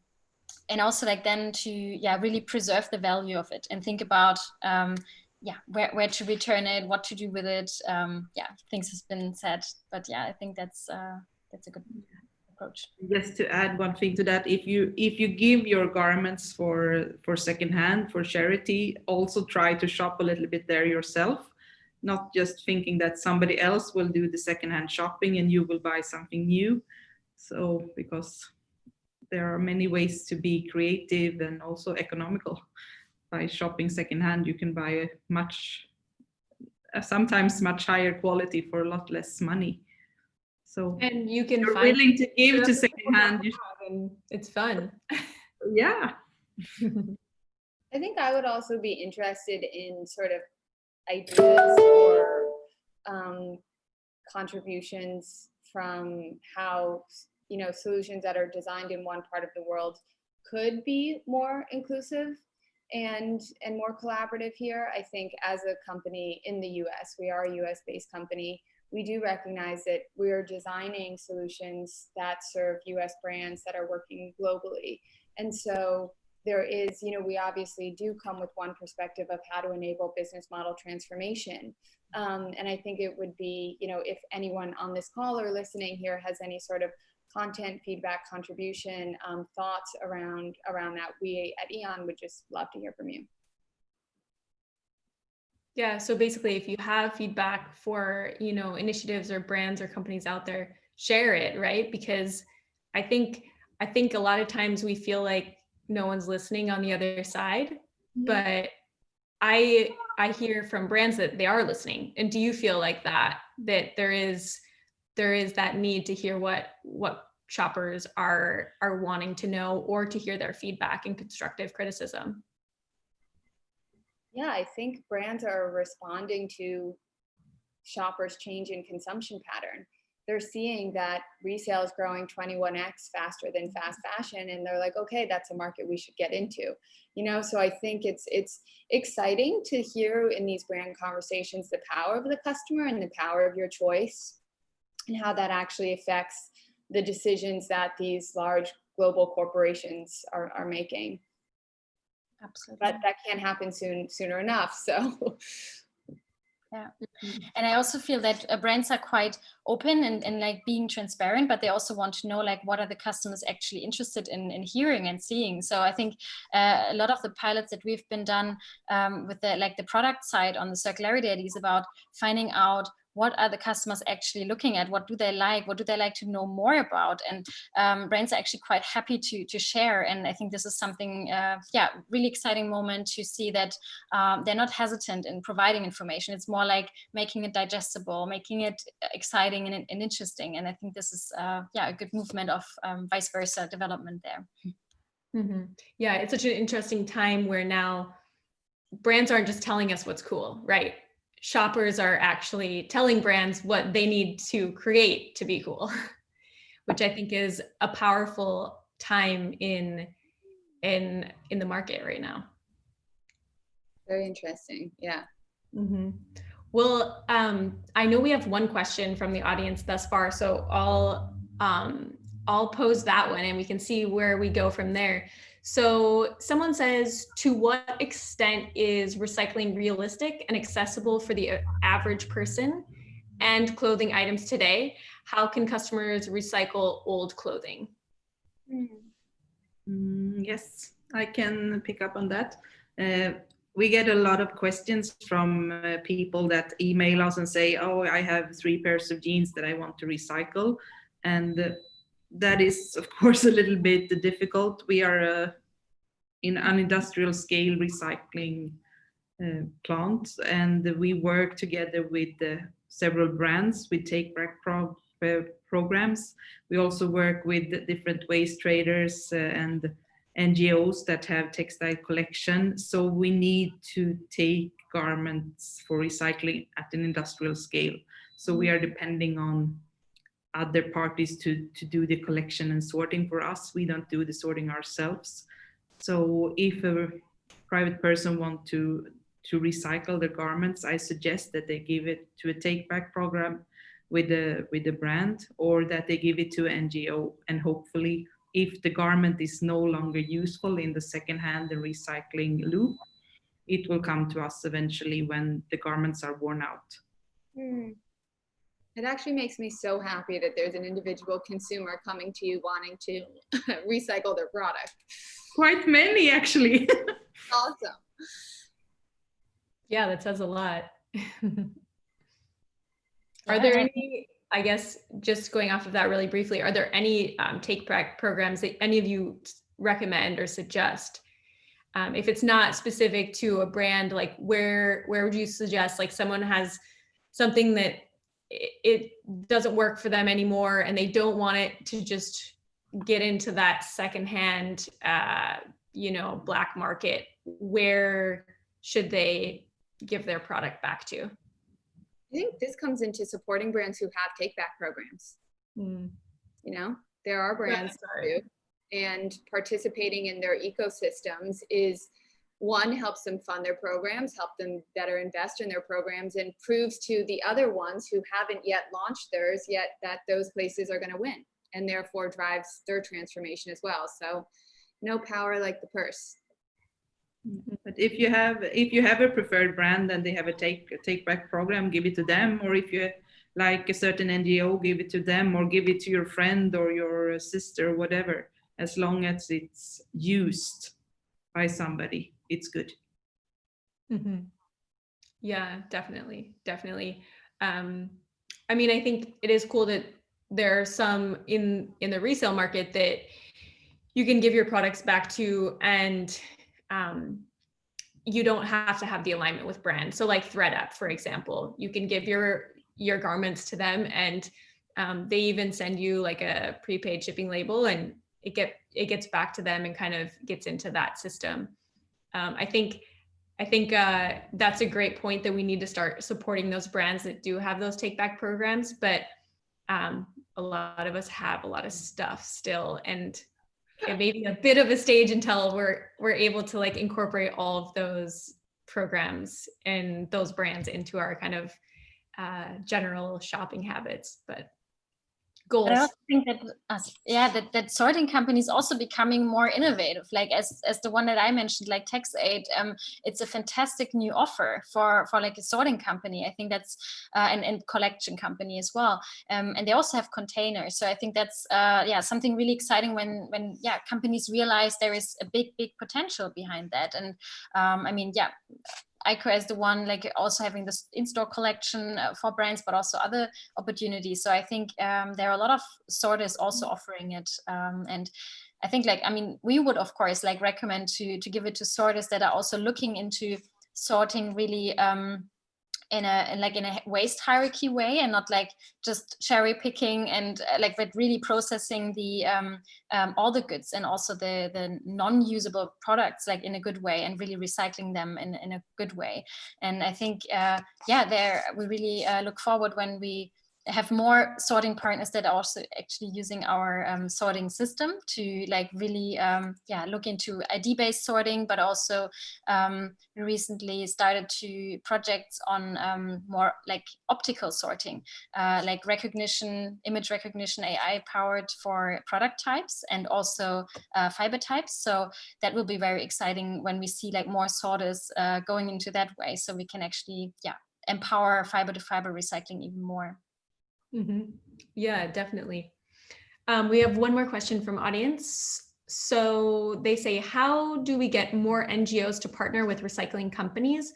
also like then to, yeah, really preserve the value of it and think about yeah, where to return it, what to do with it. Yeah, things has been said, but yeah, I think that's a good approach. Just to add one thing to that, if you give your garments for secondhand, for charity, also try to shop a little bit there yourself, not just thinking that somebody else will do the secondhand shopping and you will buy something new. So, because there are many ways to be creative and also economical. By shopping secondhand, you can buy sometimes much higher quality for a lot less money. So, and you can you're find willing to give to secondhand, and it's fun. Yeah. I think I would also be interested in sort of ideas or contributions from how, you know, solutions that are designed in one part of the world could be more inclusive and more collaborative here. I think as a company in the US, we are a US based company, we do recognize that we're designing solutions that serve US brands that are working globally. And so there is, you know, we obviously do come with one perspective of how to enable business model transformation. And I think it would be, you know, if anyone on this call or listening here has any sort of content, feedback, contribution, thoughts around that, we at Eon would just love to hear from you. Yeah, so basically, if you have feedback for, you know, initiatives or brands or companies out there, share it, right? Because I think a lot of times we feel like no one's listening on the other side, but I hear from brands that they are listening. And do you feel like that there is that need to hear what shoppers are wanting to know, or to hear their feedback and constructive criticism? Yeah, I think brands are responding to shoppers' change in consumption pattern. They're seeing that resale is growing 21x faster than fast fashion, and they're like, okay, that's a market we should get into. So I think it's exciting to hear in these brand conversations the power of the customer and the power of your choice, and how that actually affects the decisions that these large global corporations are making. Absolutely. But that can't happen sooner enough. So yeah. And I also feel that brands are quite open and like being transparent, but they also want to know like what are the customers actually interested in hearing and seeing. So I think a lot of the pilots that we've been done with the product side on the circularity is about finding out what are the customers actually looking at, what do they like to know more about, and brands are actually quite happy to share. And I think this is something, really exciting moment to see that they're not hesitant in providing information. It's more like making it digestible, making it exciting and interesting. And I think this is a good movement of vice versa development there. Mm-hmm. Yeah, it's such an interesting time where now brands aren't just telling us what's cool, right? Shoppers are actually telling brands what they need to create to be cool, which I think is a powerful time in the market right now. very interesting. Yeah. Mm-hmm. Well, I know we have one question from the audience thus far, so I'll pose that one and we can see where we go from there. So someone says, to what extent is recycling realistic and accessible for the average person and clothing items today? How can customers recycle old clothing? Yes, I can pick up on that. We get a lot of questions from people that email us and say, oh, I have 3 pairs of jeans that I want to recycle. And that is, of course, a little bit difficult. We are in an industrial scale recycling plant, and we work together with several brands with take-back programs. We also work with different waste traders and NGOs that have textile collection. So we need to take garments for recycling at an industrial scale. So we are depending on other parties to do the collection and sorting for us. We don't do the sorting ourselves. So if a private person wants to recycle their garments, I suggest that they give it to a take-back program with the brand, or that they give it to an NGO. And hopefully, if the garment is no longer useful in the second-hand and recycling loop, it will come to us eventually when the garments are worn out. It actually makes me so happy that there's an individual consumer coming to you wanting to recycle their product. Quite many, actually. Awesome. Yeah, that says a lot. Are there any, I guess, just going off of that really briefly, are there any take-back programs that any of you recommend or suggest? If it's not specific to a brand, like where would you suggest, like someone has something that it doesn't work for them anymore and they don't want it to just get into that secondhand, black market, where should they give their product back to? I think this comes into supporting brands who have take-back programs. There are brands that do, and participating in their ecosystems is, one, helps them fund their programs, help them better invest in their programs, and proves to the other ones who haven't yet launched theirs yet that those places are going to win, and therefore drives their transformation as well. So no power like the purse. But if you have a preferred brand and they have a take-back program, give it to them. Or if you like a certain NGO, give it to them, or give it to your friend or your sister, whatever. As long as it's used by somebody, it's good. Mm-hmm. Yeah, definitely. I mean, I think it is cool that there are some in the resale market that you can give your products back to, and you don't have to have the alignment with brand. So like ThreadUp, for example, you can give your garments to them, and they even send you like a prepaid shipping label, and it gets back to them and kind of gets into that system. I think that's a great point, that we need to start supporting those brands that do have those take back programs. But a lot of us have a lot of stuff still, and it may be a bit of a stage until we're able to like incorporate all of those programs and those brands into our kind of general shopping habits. But goals. But I also think that that sorting companies also becoming more innovative, like as the one that I mentioned, like TaxAid. It's a fantastic new offer for like a sorting company. I think that's and collection company as well. And they also have containers. So I think that's something really exciting when companies realize there is a big potential behind that. And I mean, ICO as the one like also having this in-store collection for brands, but also other opportunities. So I think there are a lot of sorters also offering it. And I think like, I mean, we would of course like recommend to give it to sorters that are also looking into sorting really in a waste hierarchy way, and not like just cherry picking and but really processing the all the goods and also the non-usable products like in a good way, and really recycling them in a good way. And I think there we really look forward when we have more sorting partners that are also actually using our sorting system to like really look into ID-based sorting, but also we recently started to projects on more like optical sorting, like image recognition, AI powered for product types and also fiber types. So that will be very exciting when we see like more sorters going into that way, so we can actually empower fiber to fiber recycling even more. Mm-hmm. Yeah, definitely. We have one more question from audience. So they say, how do we get more NGOs to partner with recycling companies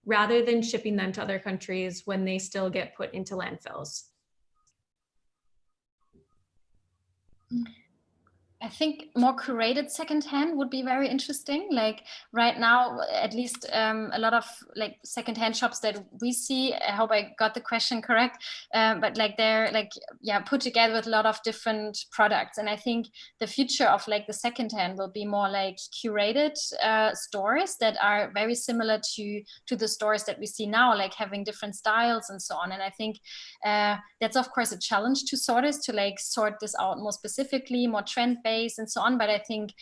rather than shipping them to other countries when they still get put into landfills? I think more curated secondhand would be very interesting. Like right now, at least a lot of like secondhand shops that we see, I hope I got the question correct, but like they're like, put together with a lot of different products. And I think the future of like the secondhand will be more like curated stores that are very similar to the stores that we see now, like having different styles and so on. And I think that's of course a challenge to sorters to like sort this out more specifically, more trend-based and so on. But I think,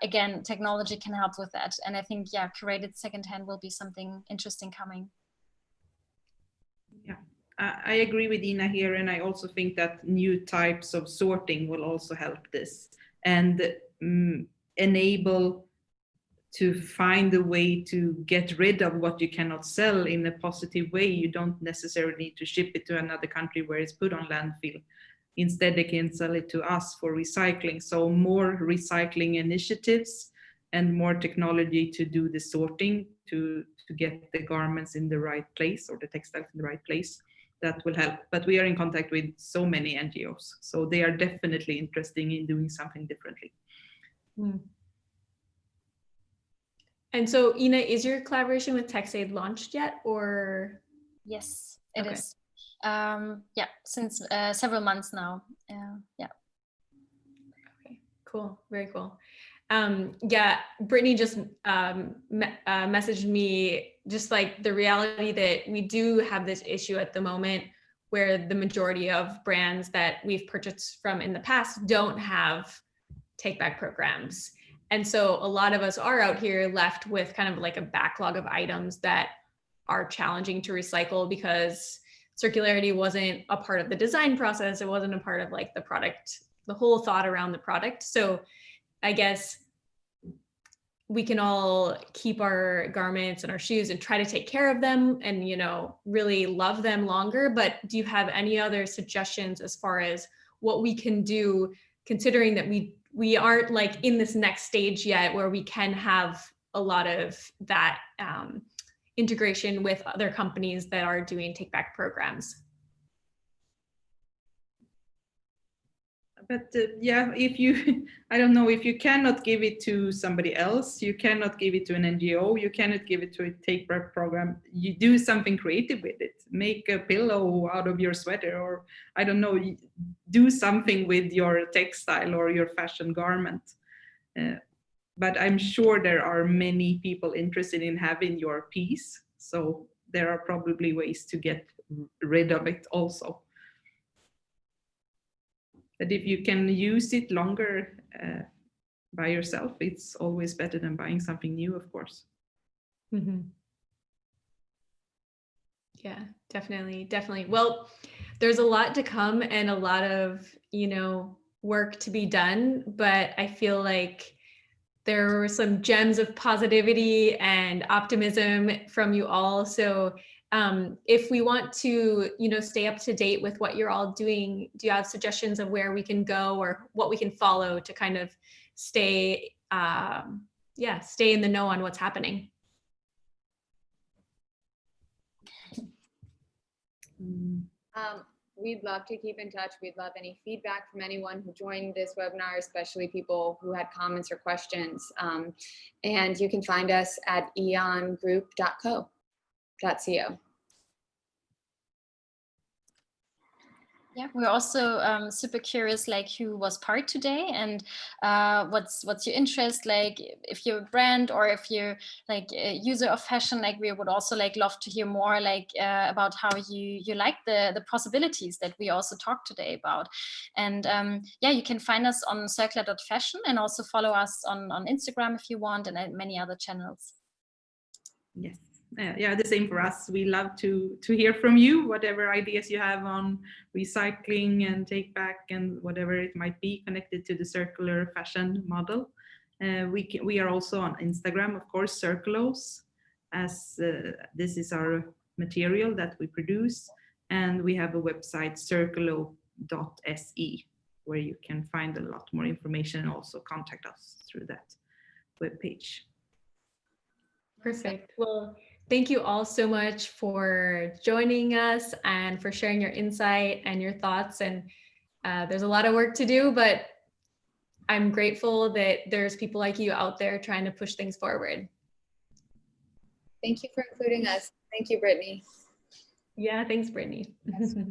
again, technology can help with that. And I think, curated secondhand will be something interesting coming. Yeah, I agree with Ina here. And I also think that new types of sorting will also help this and enable to find a way to get rid of what you cannot sell in a positive way. You don't necessarily need to ship it to another country where it's put on landfill. Instead, they can sell it to us for recycling. So more recycling initiatives and more technology to do the sorting to get the garments in the right place, or the textiles in the right place, that will help. But we are in contact with so many NGOs, so they are definitely interested in doing something differently. And so, Ina, is your collaboration with TaxAid launched yet, or? Yes, it is. Since several months now. Okay, cool, very cool. Brittany just messaged me just like the reality that we do have this issue at the moment where the majority of brands that we've purchased from in the past don't have take back programs. And so a lot of us are out here left with kind of like a backlog of items that are challenging to recycle because circularity wasn't a part of the design process. It wasn't a part of like the product, the whole thought around the product. So I guess we can all keep our garments and our shoes and try to take care of them and, you know, really love them longer. But do you have any other suggestions as far as what we can do, considering that we aren't like in this next stage yet where we can have a lot of that integration with other companies that are doing take back programs? But yeah, if you, I don't know, if you cannot give it to somebody else, you cannot give it to an NGO, you cannot give it to a take back program, you do something creative with it. Make a pillow out of your sweater, or I don't know, do something with your textile or your fashion garment. But I'm sure there are many people interested in having your piece. So there are probably ways to get rid of it also. But if you can use it longer by yourself, it's always better than buying something new, of course. Mm-hmm. Yeah, definitely, definitely. Well, there's a lot to come and a lot of, work to be done, but I feel like there were some gems of positivity and optimism from you all. So if we want to, stay up to date with what you're all doing, do you have suggestions of where we can go or what we can follow to kind of stay in the know on what's happening? We'd love to keep in touch. We'd love any feedback from anyone who joined this webinar, especially people who had comments or questions. And you can find us at eongroup.co. Yeah, we're also super curious, like who was part today, and what's your interest, like if you're a brand or if you're like a user of fashion. Like we would also like love to hear more like about how you like the possibilities that we also talked today about. And yeah, you can find us on circular.fashion and also follow us on Instagram if you want, and many other channels. Yes. Yeah, the same for us. We love to hear from you, whatever ideas you have on recycling and take back and whatever it might be connected to the circular fashion model. We are also on Instagram, of course, Circulos, as this is our material that we produce. And we have a website, circulo.se, where you can find a lot more information and also contact us through that webpage. Perfect. Well, thank you all so much for joining us and for sharing your insight and your thoughts. And there's a lot of work to do, but I'm grateful that there's people like you out there trying to push things forward. Thank you for including us. Thank you, Brittany. Yeah, thanks, Brittany.